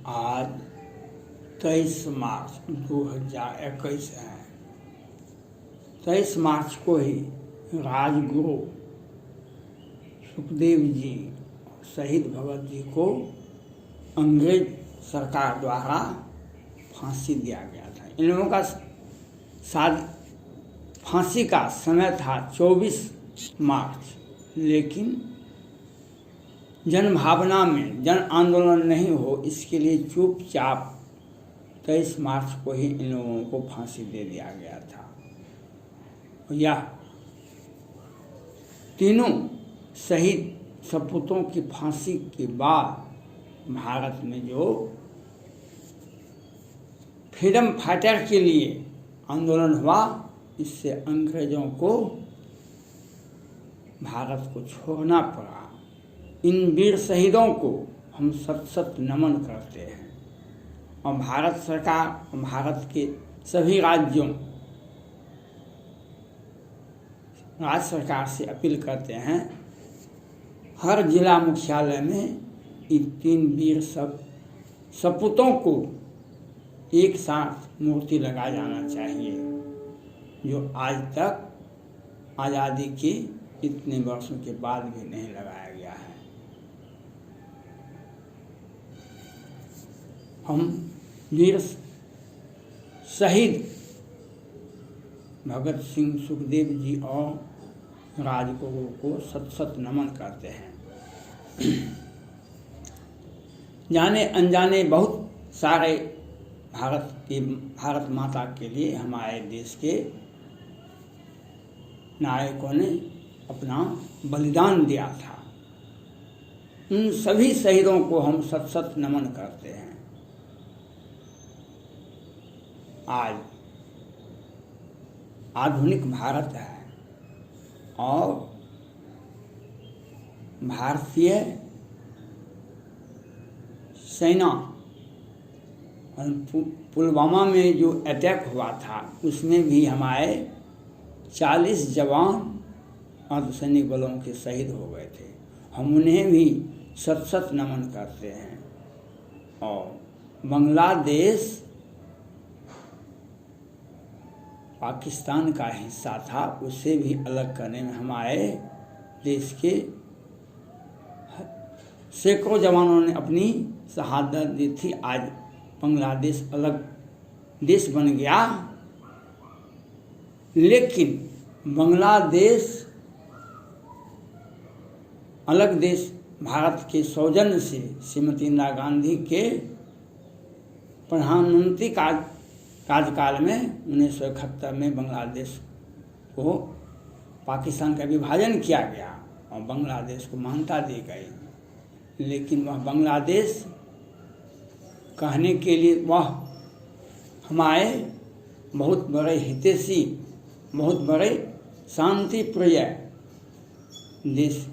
आज 23 मार्च 2021 है। 23 मार्च को ही राजगुरु सुखदेव जी शहीद भगत जी को अंग्रेज सरकार द्वारा फांसी दिया गया था। इन लोगों का शादी फांसी का समय था 24 मार्च, लेकिन जन भावना में जन आंदोलन नहीं हो, इसके लिए चुपचाप 23 मार्च को ही इन लोगों को फांसी दे दिया गया था। यह तीनों शहीद सपूतों की फांसी के बाद भारत में जो फ्रीडम फाइटर के लिए आंदोलन हुआ, इससे अंग्रेजों को भारत को छोड़ना पड़ा। इन वीर शहीदों को हम सत सत नमन करते हैं और भारत सरकार और भारत के सभी राज्यों राज्य सरकार से अपील करते हैं, हर जिला मुख्यालय में इन तीन वीर सपूतों को एक साथ मूर्ति लगाया जाना चाहिए, जो आज तक आज़ादी के इतने वर्षों के बाद भी नहीं लगाया गया है। हम वीर शहीद भगत सिंह, सुखदेव जी और राजगुरु को सत सत नमन करते हैं। जाने अनजाने बहुत सारे भारत माता के लिए हमारे देश के नायकों ने अपना बलिदान दिया था। उन सभी शहीदों को हम सत सत नमन करते हैं। आज आधुनिक भारत है और भारतीय सेना पुलवामा में जो अटैक हुआ था, उसमें भी हमारे 40 जवान अर्धसैनिक बलों के शहीद हो गए थे। हम उन्हें भी सत सत नमन करते हैं। और बांग्लादेश पाकिस्तान का हिस्सा था, उसे भी अलग करने में हमारे देश के सैकड़ों जवानों ने अपनी शहादत दी थी। आज बांग्लादेश अलग देश बन गया, लेकिन बांग्लादेश अलग देश भारत के सौजन्य से श्रीमती इंदिरा गांधी के प्रधानमंत्री कार्यकाल में 1971 में बांग्लादेश को पाकिस्तान का विभाजन किया गया और बांग्लादेश को मान्यता दी गई। लेकिन वह बांग्लादेश कहने के लिए वह हमारे बहुत बड़े हितैषी, बहुत बड़े शांति प्रिय देश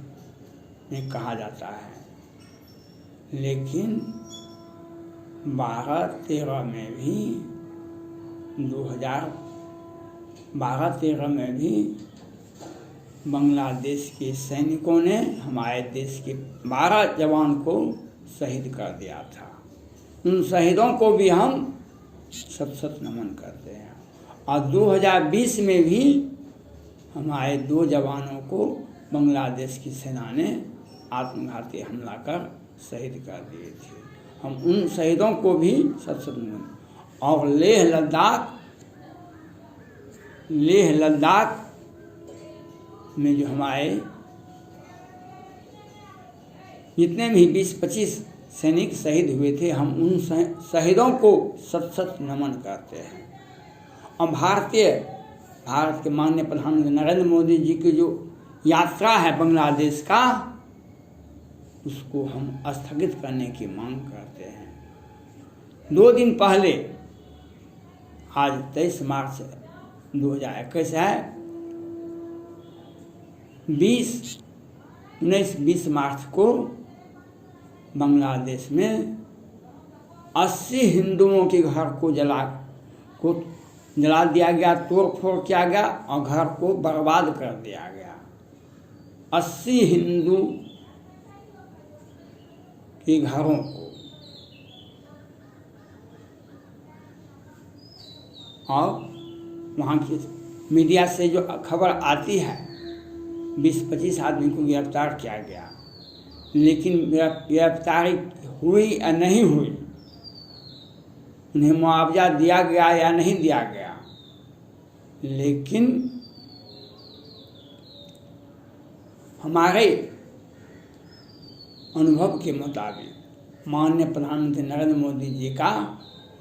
में कहा जाता है। लेकिन 12-13 में भी 2012-13 में भी बांग्लादेश के सैनिकों ने हमारे देश के 12 जवान को शहीद कर दिया था। उन शहीदों को भी हम सत सत नमन करते हैं। और 2020 में भी हमारे 2 जवानों को बांग्लादेश की सेना ने आत्मघाती हमला कर शहीद कर दिए थे। हम उन शहीदों को भी सत सत नमन। और लेह लद्दाख में जो हमारे जितने भी 20-25 सैनिक शहीद हुए थे, हम उन शहीदों को सत सत नमन करते हैं। और भारत के माननीय प्रधानमंत्री नरेंद्र मोदी जी की जो यात्रा है बांग्लादेश का, उसको हम स्थगित करने की मांग करते हैं। 2 दिन पहले, आज 23 मार्च 2021 है, 19-20 मार्च को बांग्लादेश में 80 हिंदुओं के घर को जला दिया गया, तोड़ फोड़ किया गया और घर को बर्बाद कर दिया गया। 80 हिंदू के घरों को, और वहाँ की मीडिया से जो खबर आती है 20-25 आदमी को गिरफ्तार किया गया, लेकिन गिरफ्तारी हुई या नहीं हुई, उन्हें मुआवजा दिया गया या नहीं दिया गया, लेकिन हमारे अनुभव के मुताबिक माननीय प्रधानमंत्री नरेंद्र मोदी जी का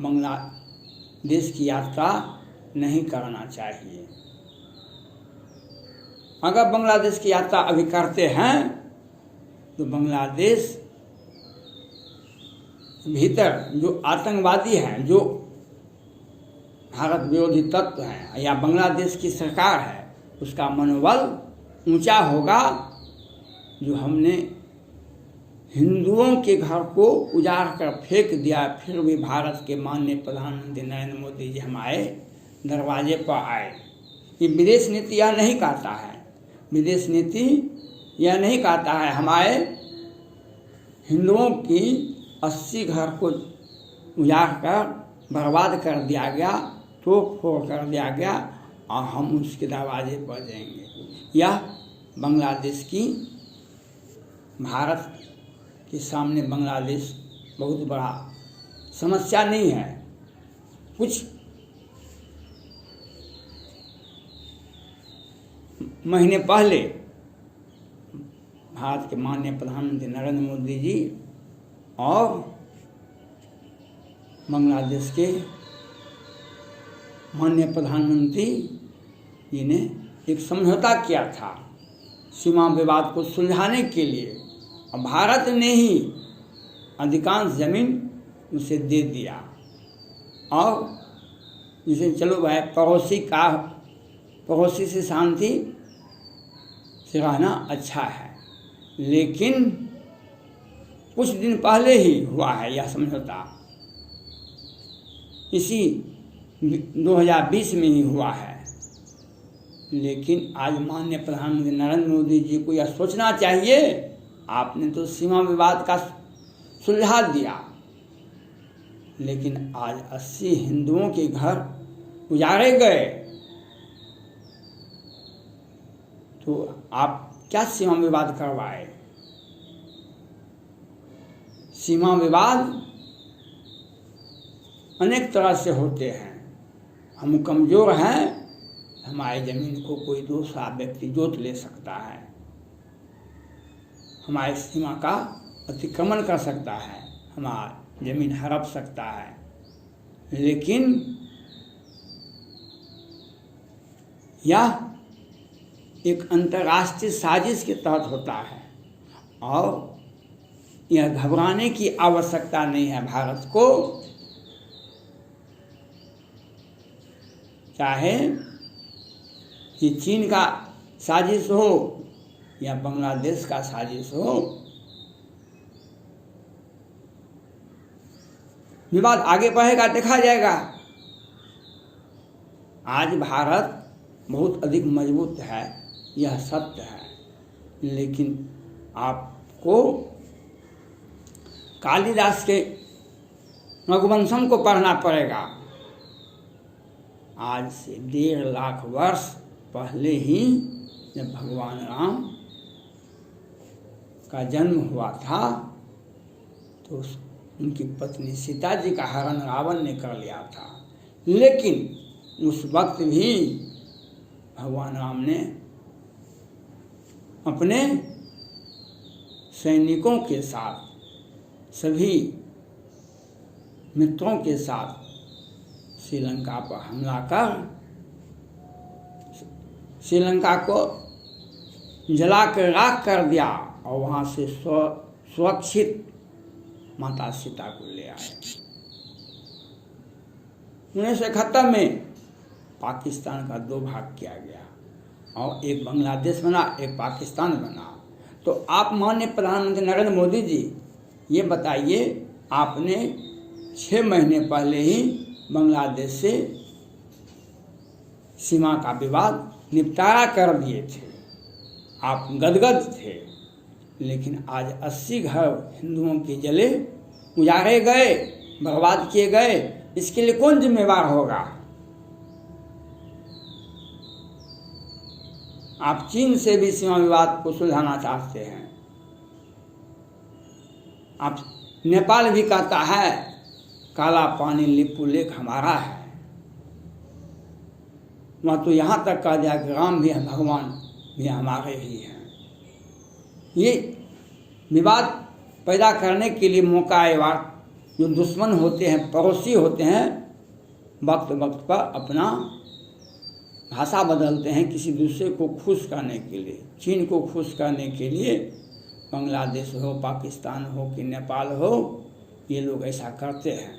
बांग्लादेश की यात्रा नहीं करना चाहिए। अगर बांग्लादेश की यात्रा अभी करते हैं तो बांग्लादेश भीतर जो आतंकवादी हैं, जो भारत विरोधी तत्व हैं, या बांग्लादेश की सरकार है, उसका मनोबल ऊंचा होगा। जो हमने हिंदुओं के घर को उजाड़ कर फेंक दिया, फिर भी भारत के माननीय प्रधानमंत्री नरेंद्र मोदी जी हमारे दरवाजे पर आए। ये विदेश नीति यह नहीं कहता है, विदेश नीति यह नहीं कहता है हमारे हिंदुओं की 80 घर को उजाड़ कर बर्बाद कर दिया गया, तोड़ फोड़ कर दिया गया, और हम उसके दरवाजे पर जाएंगे। यह बांग्लादेश की, भारत के सामने बांग्लादेश बहुत बड़ा समस्या नहीं है। कुछ महीने पहले भारत के माननीय प्रधानमंत्री नरेंद्र मोदी जी और बांग्लादेश के माननीय प्रधानमंत्री जी ने एक समझौता किया था सीमा विवाद को सुलझाने के लिए, और भारत ने ही अधिकांश जमीन उसे दे दिया, और जिसे चलो भाई पड़ोसी से शांति से रहना अच्छा है। लेकिन कुछ दिन पहले ही हुआ है यह समझौता, इसी 2020 में ही हुआ है। लेकिन आज माननीय प्रधानमंत्री नरेंद्र मोदी जी को यह सोचना चाहिए, आपने तो सीमा विवाद का सुलझा दिया, लेकिन आज 80 हिंदुओं के घर उजाड़े गए, तो आप क्या सीमा विवाद करवाए? सीमा विवाद अनेक तरह से होते हैं। हम कमज़ोर हैं, हमारी ज़मीन को कोई दूसरा व्यक्ति जोत ले सकता है, हमारी सीमा का अतिक्रमण कर सकता है, हमारी ज़मीन हड़प सकता है। लेकिन यह एक अंतर्राष्ट्रीय साजिश के तहत होता है, और यह घबराने की आवश्यकता नहीं है। भारत को चाहे ये चीन का साजिश हो या बांग्लादेश का साजिश हो, विवाद आगे बढ़ेगा, देखा जाएगा। आज भारत बहुत अधिक मजबूत है, यह सत्य है, लेकिन आपको कालिदास के रघुवंशम को पढ़ना पड़ेगा। आज से 1.5 लाख वर्ष पहले ही जब भगवान राम का जन्म हुआ था, तो उनकी पत्नी सीता जी का हरण रावण ने कर लिया था। लेकिन उस वक्त भी भगवान राम ने अपने सैनिकों के साथ, सभी मित्रों के साथ श्रीलंका पर हमला कर श्रीलंका को जलाकर राख कर दिया, और वहाँ से सुरक्षित माता सीता को ले आए। 1971 में पाकिस्तान का 2 भाग किया गया, और एक बांग्लादेश बना, एक पाकिस्तान बना। तो आप माननीय प्रधानमंत्री नरेंद्र मोदी जी ये बताइए, आपने 6 महीने पहले ही बांग्लादेश से सीमा का विवाद निपटारा कर दिए थे, आप गदगद थे, लेकिन आज 80 घर हिंदुओं के जले, उजाड़े गए, बर्बाद किए गए। इसके लिए कौन जिम्मेवार होगा? आप चीन से भी सीमा विवाद को सुलझाना चाहते हैं। आप नेपाल भी कहता है काला पानी लिपु लेक हमारा है। वहाँ तो यहाँ तक कह दिया कि राम भी है, भगवान भी हमारे ही हैं। ये विवाद पैदा करने के लिए मौका आएगा। जो दुश्मन होते हैं, पड़ोसी होते हैं, वक्त वक्त पर अपना भाषा बदलते हैं किसी दूसरे को खुश करने के लिए। चीन को खुश करने के लिए बांग्लादेश हो, पाकिस्तान हो कि नेपाल हो, ये लोग ऐसा करते हैं।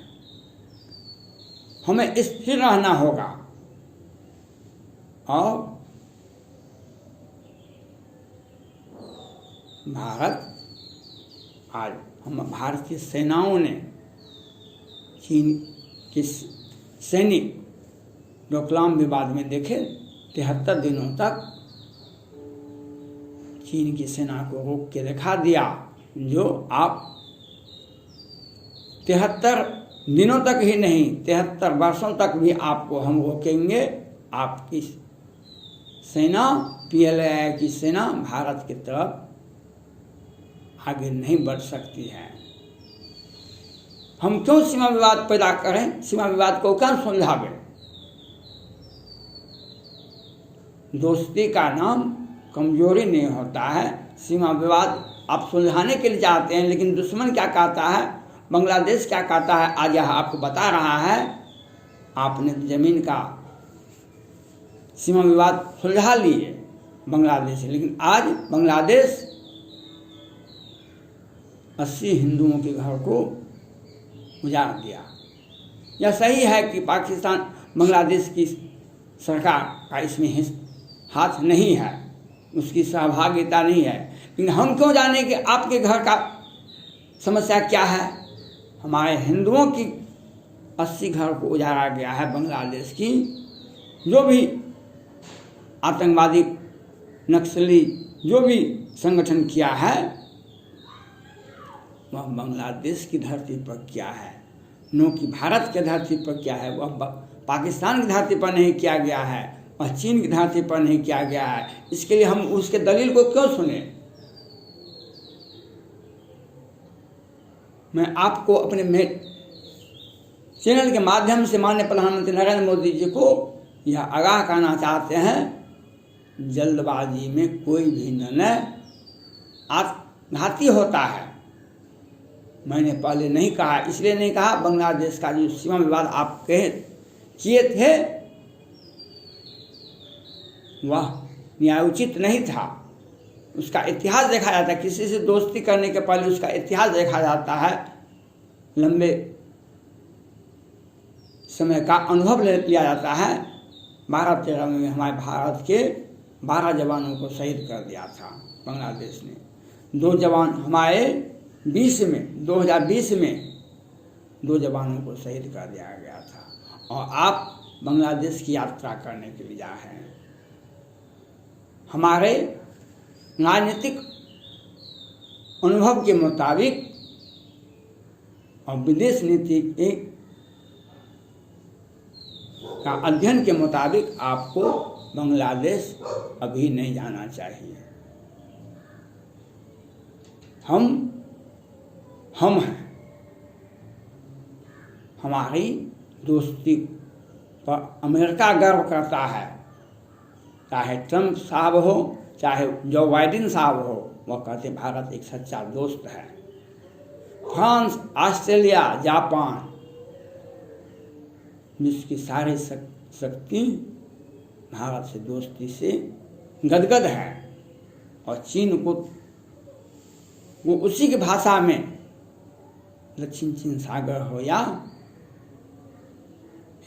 हमें स्थिर रहना होगा और आज हम भारतीय सेनाओं ने चीन के सैनिक डोकलाम विवाद में देखे 73 दिनों तक चीन की सेना को रोक के दिखा दिया। जो आप 73 दिनों तक ही नहीं, 73 वर्षों तक भी आपको हम रोकेंगे। आपकी सेना, PLA की सेना भारत की तरफ आगे नहीं बढ़ सकती है। हम क्यों सीमा विवाद पैदा करें? सीमा विवाद को क्यों सुलझावें? दोस्ती का नाम कमजोरी नहीं होता है। सीमा विवाद आप सुलझाने के लिए चाहते हैं, लेकिन दुश्मन क्या कहता है, बांग्लादेश क्या कहता है, आज यह आपको बता रहा है। आपने जमीन का सीमा विवाद सुलझा लिए बांग्लादेश से, लेकिन आज बांग्लादेश 80 हिंदुओं के घर को उजाड़ दिया। यह सही है कि पाकिस्तान, बांग्लादेश की सरकार का इसमें हाथ नहीं है, उसकी सहभागिता नहीं है। लेकिन हम क्यों जाने कि आपके घर का समस्या क्या है? हमारे हिंदुओं की 80 घर को उजाड़ा गया है बांग्लादेश की। जो भी आतंकवादी, नक्सली जो भी संगठन किया है, वह बांग्लादेश की धरती पर किया है, न कि भारत की धरती पर किया है। वह पाकिस्तान की धरती पर नहीं किया गया है, वह चीन की धरती पर नहीं किया गया है। इसके लिए हम उसके दलील को क्यों सुने? मैं आपको अपने चैनल के माध्यम से माननीय प्रधानमंत्री नरेंद्र मोदी जी को यह आगाह करना चाहते हैं, जल्दबाजी में कोई भी निर्णय आत्मघाती होता है। मैंने पहले नहीं कहा, इसलिए नहीं कहा, बांग्लादेश का जो सीमा विवाद आप किए थे वह न्यायोचित नहीं था। उसका इतिहास देखा जाता है। किसी से दोस्ती करने के पहले उसका इतिहास देखा जाता है, लंबे समय का अनुभव लिया जाता है। 12-13 में हमारे भारत के 12 जवानों को शहीद कर दिया था बांग्लादेश ने। 2 जवान हमारे 2020 में 2 जवानों को शहीद कर दिया गया था। और आप बांग्लादेश की यात्रा करने के लिए जा रहे हैं। हमारे राजनीतिक अनुभव के मुताबिक और विदेश नीति का अध्ययन के मुताबिक आपको बांग्लादेश अभी नहीं जाना चाहिए। हम हैं। हमारी दोस्ती पर अमेरिका गर्व करता है, चाहे ट्रंप साहब हो, चाहे जो बाइडेन साहब हो, वह कहते भारत एक सच्चा दोस्त है। फ्रांस, ऑस्ट्रेलिया, जापान, विश्व की सारी शक्ति भारत से दोस्ती से गदगद है। और चीन को वो उसी की भाषा में, दक्षिण चीन सागर हो या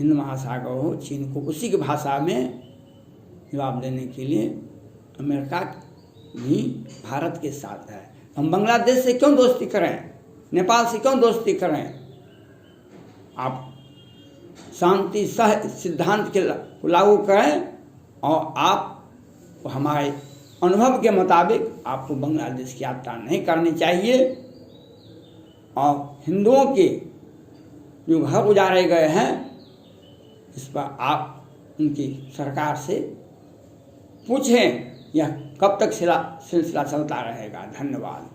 हिंद महासागर हो, चीन को उसी की भाषा में जवाब देने के लिए अमेरिका भी भारत के साथ है। हम बांग्लादेश से क्यों दोस्ती करें? नेपाल से क्यों दोस्ती करें? आप शांति सह सिद्धांत के लागू करें और आप हमारे अनुभव के मुताबिक आपको बांग्लादेश की यात्रा नहीं करनी चाहिए। और हिंदुओं के जो घर उजाड़े गए हैं, इस पर आप उनकी सरकार से पूछें, यह कब तक सिलसिला चलता रहेगा। धन्यवाद।